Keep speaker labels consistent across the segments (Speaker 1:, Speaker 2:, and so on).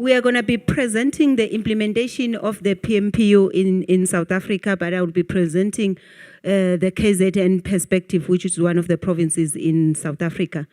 Speaker 1: We are going to be presenting the implementation of the PMPU in South Africa, but I will be presenting the KZN perspective, which is one of the provinces in South Africa.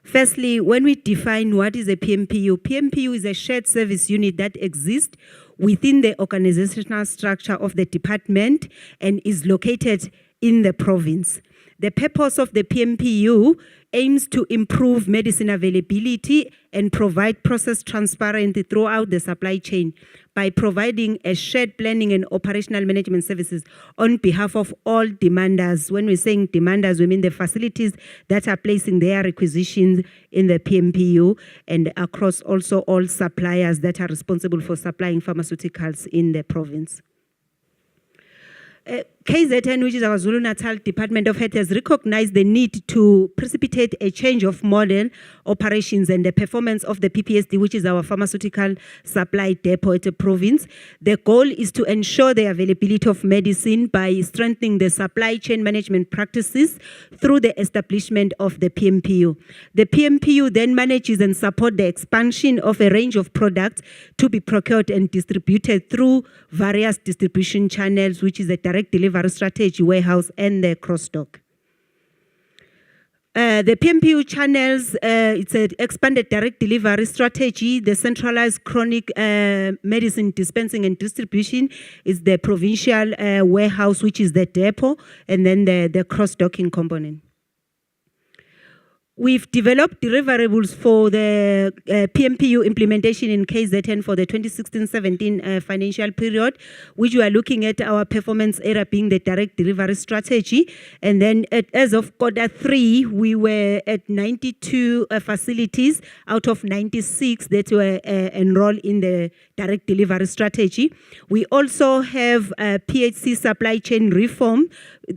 Speaker 1: Firstly, when we define what is a PMPU, PMPU is a shared service unit that exists within the organizational structure of the department and is located in the province. The purpose of the PMPU aims to improve medicine availability and provide process transparency throughout the supply chain by providing a shared planning and operational management services on behalf of all demanders. When we're saying demanders, we mean the facilities that are placing their requisitions in the PMPU and across also all suppliers that are responsible for supplying pharmaceuticals in the province. KZN, which is our Zulu-Natal Department of Health, has recognized the need to precipitate a change of model, operations, and the performance of the PPSD, which is our pharmaceutical supply depot at the province. The goal is to ensure the availability of medicine by strengthening the supply chain management practices through the establishment of the PMPU. The PMPU then manages and supports the expansion of a range of products to be procured and distributed through various distribution channels, which is a direct delivery strategy, warehouse, and the cross-dock. The PMPU channels, it's an expanded direct delivery strategy. The centralized chronic medicine dispensing and distribution is the provincial warehouse, which is the depot, and then the cross-docking component. We've developed deliverables for the PMPU implementation in KZN for the 2016-17 financial period, which we are looking at our performance area being the direct delivery strategy. And then as of Q3, we were at 92 facilities out of 96 that were enrolled in the direct delivery strategy. We also have PHC supply chain reform,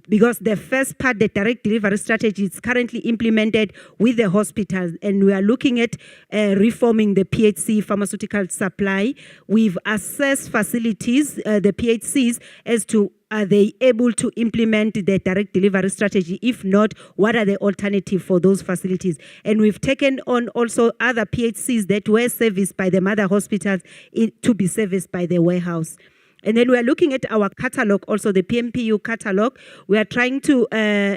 Speaker 1: because the first part, the direct delivery strategy, is currently implemented with the hospitals, and we are looking at reforming the PHC pharmaceutical supply. We've assessed facilities, the PHCs, as to are they able to implement the direct delivery strategy? If not, what are the alternatives for those facilities? And we've taken on also other PHCs that were serviced by the mother hospitals to be serviced by the warehouse. And then we are looking at our catalog, also the PMPU catalog. We are trying to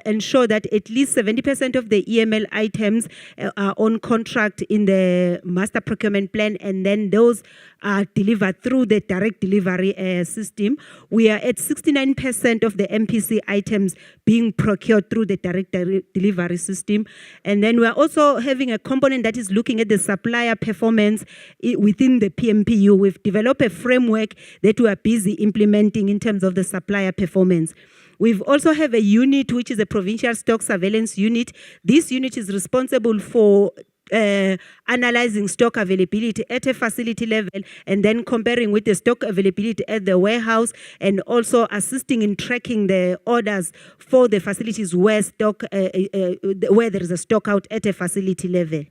Speaker 1: ensure that at least 70% of the EML items are on contract in the master procurement plan, and then those are delivered through the direct delivery system. We are at 69% of the MPC items being procured through the direct delivery system. And then we are also having a component that is looking at the supplier performance within the PMPU. We've developed a framework that we are busy implementing in terms of the supplier performance. We've also have a unit, which is a provincial stock surveillance unit. This unit is responsible for analyzing stock availability at a facility level and then comparing with the stock availability at the warehouse, and also assisting in tracking the orders for the facilities where where there is a stock out at a facility level.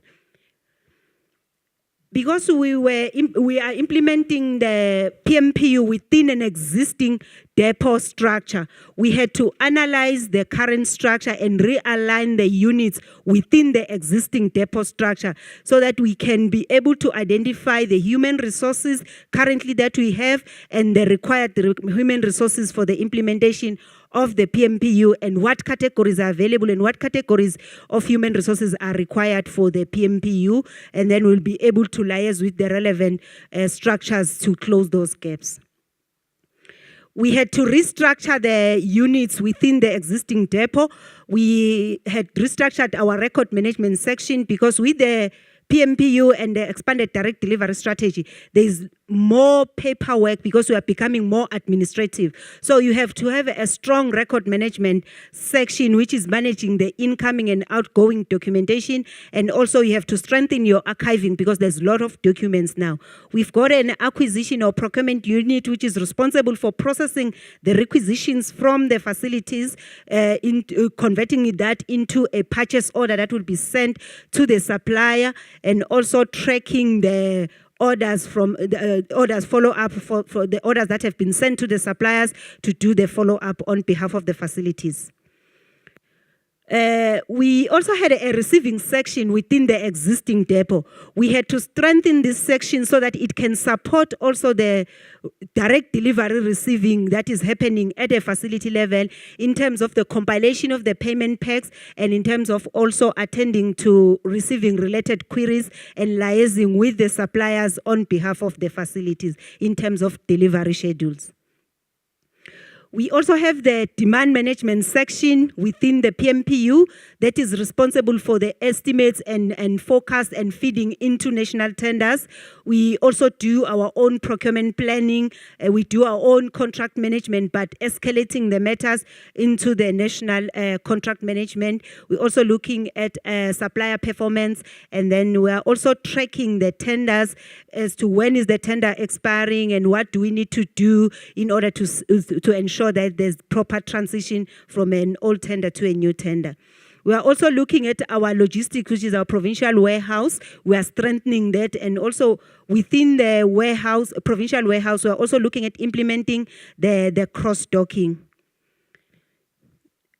Speaker 1: Because we are implementing the PMPU within an existing depot structure, we had to analyze the current structure and realign the units within the existing depot structure so that we can be able to identify the human resources currently that we have and the required human resources for the implementation of the PMPU, and what categories are available and what categories of human resources are required for the PMPU, and then we'll be able to liaise with the relevant structures to close those gaps. We had to restructure the units within the existing depot. We had restructured our record management section because with the PMPU and the expanded direct delivery strategy, there is more paperwork because we are becoming more administrative. So you have to have a strong record management section which is managing the incoming and outgoing documentation, and also you have to strengthen your archiving because there's a lot of documents now. We've got an acquisition or procurement unit which is responsible for processing the requisitions from the facilities, into converting that into a purchase order that will be sent to the supplier, and also tracking the orders from the orders follow-up for the orders that have been sent to the suppliers to do the follow-up on behalf of the facilities. We also had a receiving section within the existing depot. We had to strengthen this section so that it can support also the direct delivery receiving that is happening at a facility level in terms of the compilation of the payment packs and in terms of also attending to receiving related queries and liaising with the suppliers on behalf of the facilities in terms of delivery schedules. We also have the demand management section within the PMPU that is responsible for the estimates and forecast and feeding into national tenders. We also do our own procurement planning. We do our own contract management, but escalating the matters into the national contract management. We're also looking at supplier performance, and then we are also tracking the tenders as to when is the tender expiring and what do we need to do in order to ensure that there's proper transition from an old tender to a new tender. We are also looking at our logistics, which is our provincial warehouse. We are strengthening that, and also within the warehouse, provincial warehouse, we are also looking at implementing the cross-docking.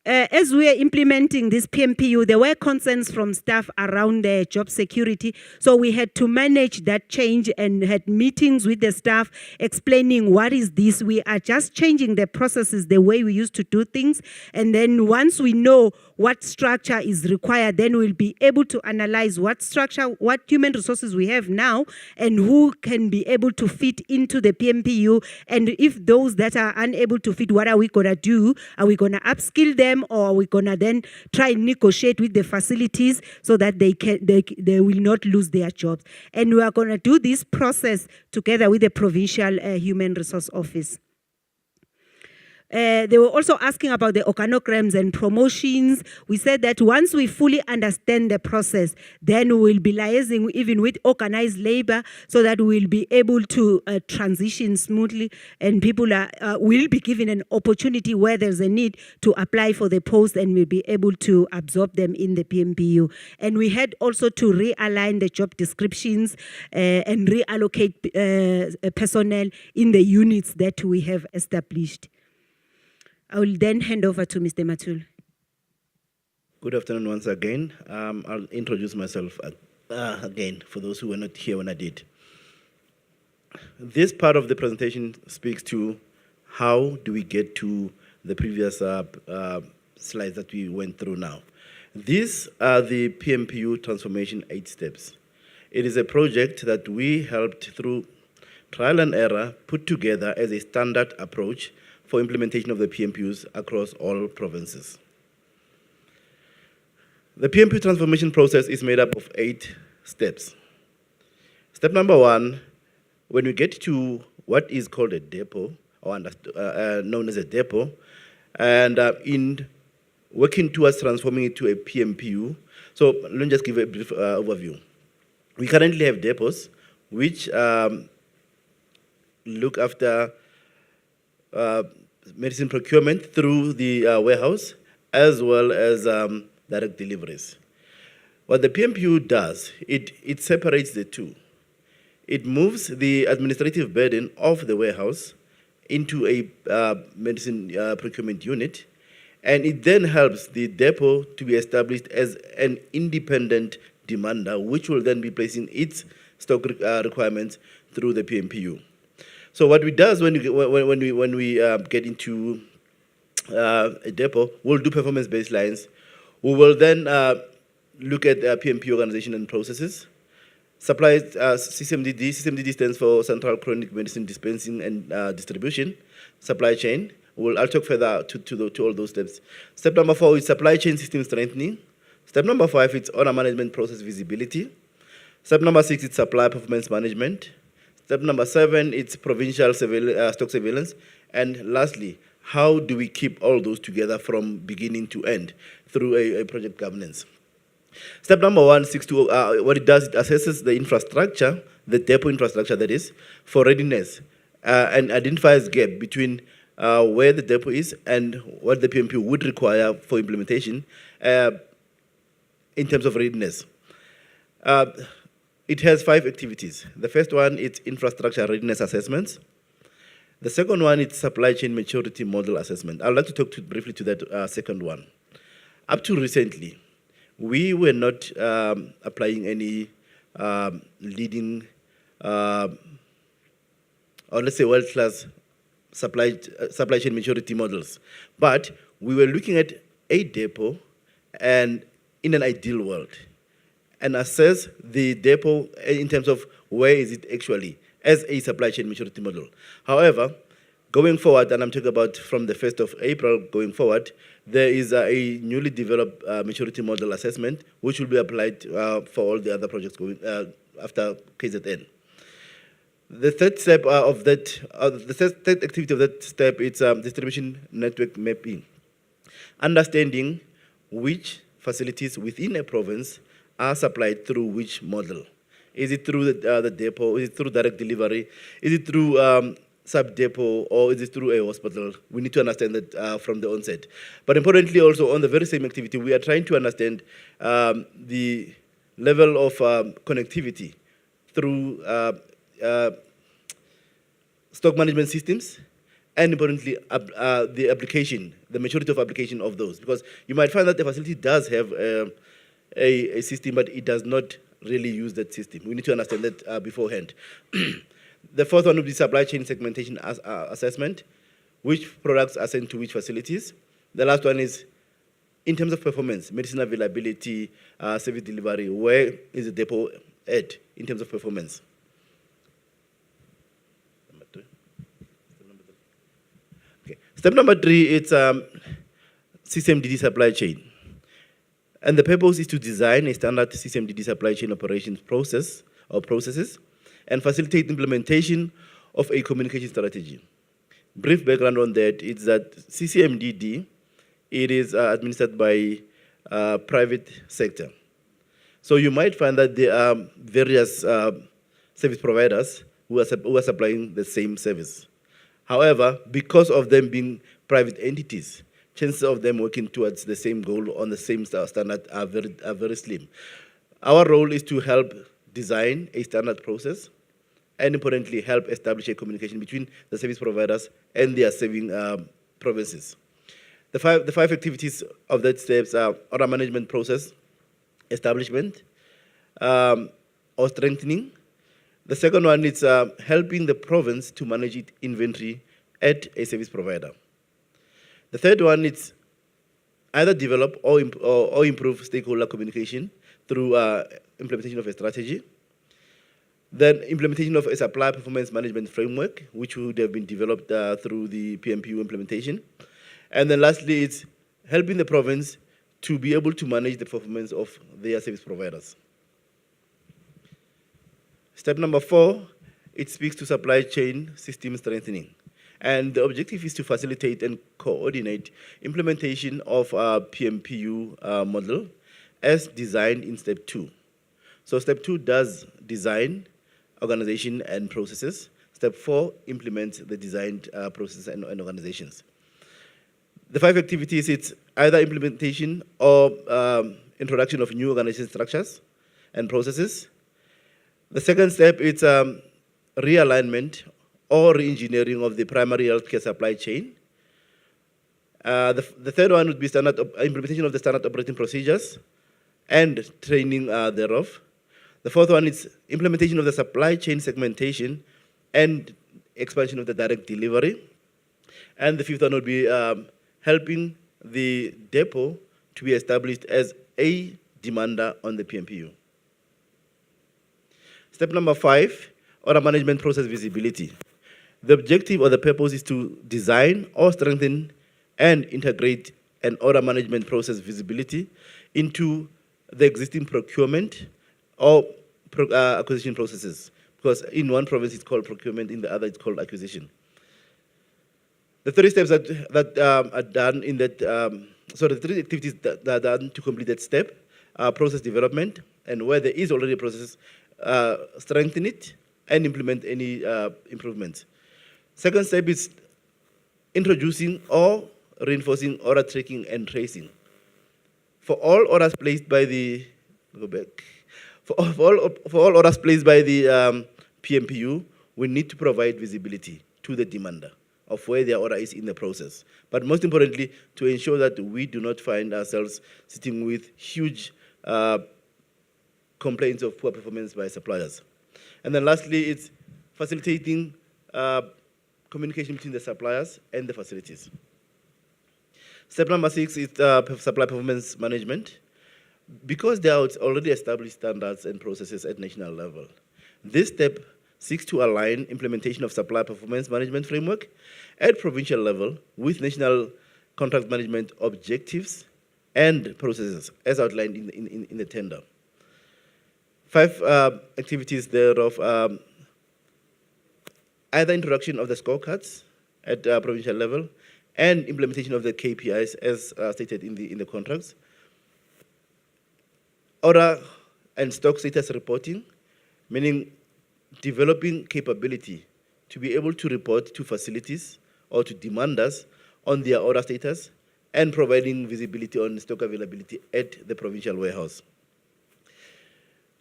Speaker 1: As we are implementing this PMPU, there were concerns from staff around the job security. So we had to manage that change and had meetings with the staff explaining what is this. We are just changing the processes, the way we used to do things. And then once we know what structure is required, then we'll be able to analyze what structure, what human resources we have now, and who can be able to fit into the PMPU. And if those that are unable to fit, what are we going to do? Are we going to upskill them, or are we going to then try and negotiate with the facilities so that they will not lose their jobs? And we are going to do this process together with the Provincial Human Resource Office. They were also asking about the organograms and promotions. We said that once we fully understand the process, then we will be liaising even with organized labor so that we will be able to transition smoothly, and people will be given an opportunity where there's a need to apply for the post, and we'll be able to absorb them in the PMPU. And we had also to realign the job descriptions and reallocate personnel in the units that we have established. I will then hand over to Mr. Matul.
Speaker 2: Good afternoon once again. I'll introduce myself again for those who were not here when I did. This part of the presentation speaks to how do we get to the previous slides that we went through now. These are the PMPU transformation 8 steps. It is a project that we helped through trial and error put together as a standard approach for implementation of the PMPUs across all provinces. The PMPU transformation process is made up of 8 steps. Step number 1, when we get to what is called a depot, or known as a depot, and in working towards transforming it to a PMPU, so let me just give a brief overview. We currently have depots which look after medicine procurement through the warehouse, as well as direct deliveries. What the PMPU does, it separates the two. It moves the administrative burden of the warehouse into a medicine procurement unit, and it then helps the depot to be established as an independent demander, which will then be placing its stock requirements through the PMPU. So what we does when we get into a depot, we'll do performance baselines. We will then look at PMP organization and processes. Supply CMDD. CMDD stands for Central Chronic Medicine Dispensing and Distribution. Supply chain. I'll talk further to all those steps. Step number 4 is supply chain system strengthening. Step number 5 is order management process visibility. Step number 6 is supply performance management. Step number 7, it's provincial stock surveillance. And lastly, how do we keep all those together from beginning to end through a project governance? Step number 1 seeks to, what it does, it assesses the infrastructure, the depot infrastructure that is, for readiness, and identifies gap between where the depot is and what the PMP would require for implementation in terms of readiness. It has 5 activities. The first one is infrastructure readiness assessments. The second one is supply chain maturity model assessment. I'd like to talk briefly to that second one. Up to recently, we were not applying any leading, or let's say world-class supply chain maturity models. But we were looking at a depot and in an ideal world and assess the depot in terms of where is it actually as a supply chain maturity model. However, going forward, and I'm talking about from the 1st of April going forward, there is a newly developed maturity model assessment which will be applied for all the other projects going after KZN. The third step of that, the third activity of that step is distribution network mapping. Understanding which facilities within a province are supplied through which model. Is it through the depot? Is it through direct delivery? Is it through sub-depot, or is it through a hospital? We need to understand that from the onset. But importantly also, on the very same activity, we are trying to understand the level of connectivity through stock management systems, and importantly, the application, the maturity of application of those. Because you might find that the facility does have a system, but it does not really use that system. We need to understand that beforehand. The fourth one would be supply chain segmentation assessment, which products are sent to which facilities. The last one is, in terms of performance, medicine availability, service delivery, where is the depot at in terms of performance? Step number three, it's CCMDD supply chain. And the purpose is to design a standard CCMDD supply chain operations process or processes and facilitate implementation of a communication strategy. Brief background on that is that CCMDD, it is administered by private sector. So you might find that there are various service providers who are supplying the same service. However, because of them being private entities, chances of them working towards the same goal on the same standard are very slim. Our role is to help design a standard process and importantly help establish a communication between the service providers and their serving provinces. The five activities of that steps are order management process establishment or strengthening. The second one is helping the province to manage its inventory at a service provider. The third one is either develop or improve stakeholder communication through implementation of a strategy. Then implementation of a supply performance management framework, which would have been developed through the PMPU implementation. And then lastly, it's helping the province to be able to manage the performance of their service providers. Step number 4, it speaks to supply chain system strengthening. And the objective is to facilitate and coordinate implementation of our PMPU model as designed in step 2. So step 2 does design, organization, and processes. Step 4 implements the designed processes and organizations. The 5 activities, it's either implementation or introduction of new organization structures and processes. The second step is realignment or re-engineering of the primary healthcare supply chain. The third one would be implementation of the standard operating procedures and training thereof. The fourth one is implementation of the supply chain segmentation and expansion of the direct delivery. And the fifth one would be helping the depot to be established as a demander on the PMPU. Step number 5, order management process visibility. The objective or the purpose is to design or strengthen and integrate an order management process visibility into the existing procurement or acquisition processes. Because in one province it's called procurement, in the other it's called acquisition. The 3 steps that are done in that, the 3 activities that are done to complete that step are process development, and where there is already a process, strengthen it and implement any improvements. Second step is introducing or reinforcing order tracking and tracing. For all orders placed by the, for all orders placed by the PMPU, we need to provide visibility to the demander of where their order is in the process. But most importantly, to ensure that we do not find ourselves sitting with huge complaints of poor performance by suppliers. And then lastly, it's facilitating communication between the suppliers and the facilities. Step number 6 is supply performance management. Because there are already established standards and processes at national level, this step seeks to align implementation of supply performance management framework at provincial level with national contract management objectives and processes as outlined in the tender. 5 activities thereof, either introduction of the scorecards at provincial level and implementation of the KPIs as stated in the contracts. Order and stock status reporting, meaning developing capability to be able to report to facilities or to demanders on their order status and providing visibility on stock availability at the provincial warehouse.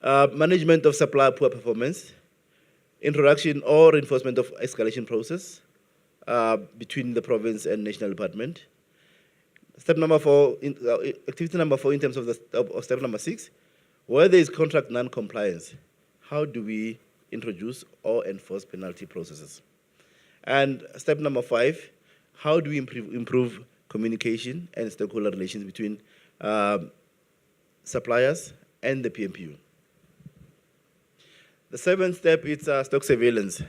Speaker 2: Management of supplier poor performance, introduction or reinforcement of escalation process between the province and national department. Step number 4, activity number 4 in terms of step number 6, where there is contract non-compliance, how do we introduce or enforce penalty processes? And step number 5, how do we improve communication and stakeholder relations between suppliers and the PMPU? The 7th step is stock surveillance.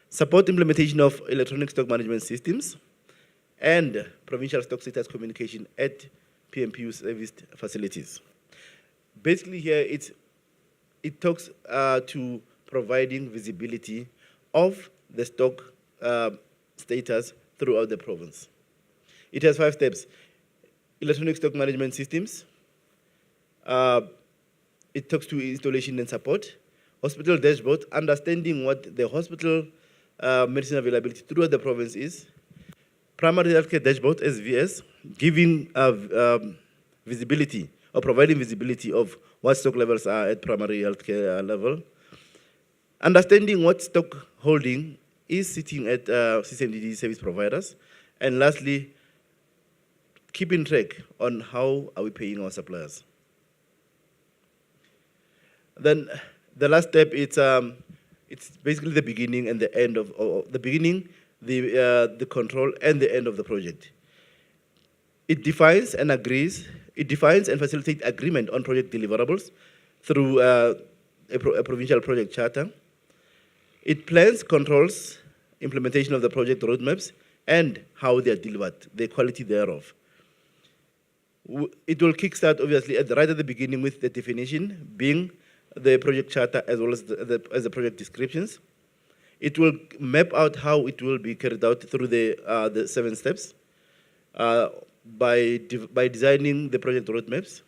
Speaker 2: Support implementation of electronic stock management systems and provincial stock status communication at PMPU serviced facilities. Basically here, it talks to providing visibility of the stock status throughout the province. It has 5 steps. Electronic stock management systems. It talks to installation and support. Hospital dashboard, understanding what the hospital medicine availability throughout the province is. Primary healthcare dashboard, SVS, giving visibility or providing visibility of what stock levels are at primary healthcare level. Understanding what stock holding is sitting at CCMDD service providers. And lastly, keeping track on how are we paying our suppliers. Then the last step, it's basically the beginning and the end of the beginning, the control and the end of the project. It defines and facilitates agreement on project deliverables through a provincial project charter. It plans, controls implementation of the project roadmaps and how they are delivered, the quality thereof. It will kickstart, obviously, right at the beginning with the definition being the project charter as well as the project descriptions. It will map out how it will be carried out through the 7 steps. By designing the project roadmaps,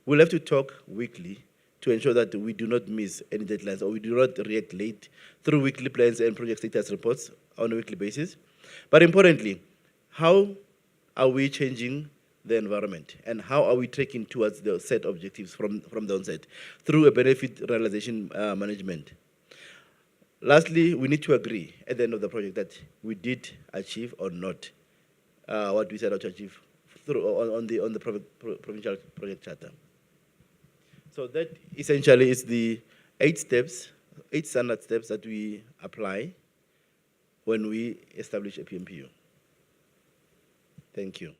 Speaker 2: we'll have to talk weekly to ensure that we do not miss any deadlines or we do not react late through weekly plans and project status reports on a weekly basis. But importantly, how are we changing the environment and how are we tracking towards the set objectives from the onset through a benefit realization management? Lastly, we need to agree at the end of the project that we did achieve or not what we set out to achieve on the provincial project charter. So that essentially is the 8 standard steps that we apply when we establish a PMPU. Thank you.